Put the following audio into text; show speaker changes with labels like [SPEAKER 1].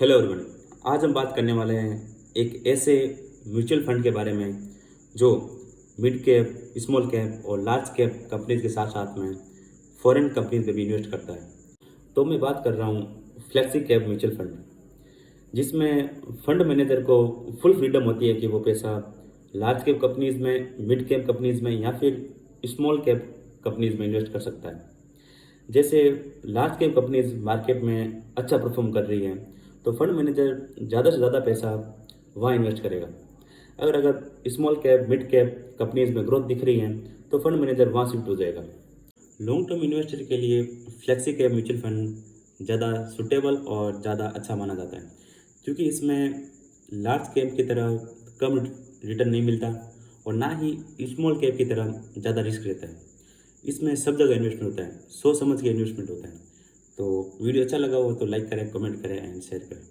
[SPEAKER 1] Hello everyone. आज हम बात करने वाले हैं एक ऐसे म्यूचुअल फंड के बारे में जो मिड कैप, स्मॉल कैप और लार्ज कैप कंपनीज के साथ साथ में फॉरेन कंपनीज में भी इन्वेस्ट करता है। तो मैं बात कर रहा हूँ फ्लेक्सी कैप म्यूचुअल फंड, जिसमें फंड मैनेजर को फुल फ्रीडम होती है कि वो पैसा लार्ज कैप कंपनीज में, मिड कैप कंपनीज में या फिर स्मॉल कैप कंपनीज में इन्वेस्ट कर सकता है। जैसे लार्ज कैप कंपनीज मार्केट में अच्छा परफॉर्म कर रही है तो फंड मैनेजर ज़्यादा से ज़्यादा पैसा वहाँ इन्वेस्ट करेगा। अगर small cap, mid cap companies में ग्रोथ दिख रही है तो फंड मैनेजर वहाँ शिफ्ट हो जाएगा। लॉन्ग टर्म इन्वेस्टर के लिए फ्लेक्सी कैप म्यूचुअल फंड ज़्यादा सुटेबल और ज़्यादा अच्छा माना जाता है, क्योंकि इसमें लार्ज कैप की तरह कम रिटर्न नहीं मिलता और ना ही स्मॉल कैप की तरह ज़्यादा रिस्क रहता है। इसमें सब जगह इन्वेस्टमेंट होता है, सोच समझ के इन्वेस्टमेंट होता है। तो वीडियो अच्छा लगा हो तो लाइक करें, कमेंट करें एंड शेयर करें।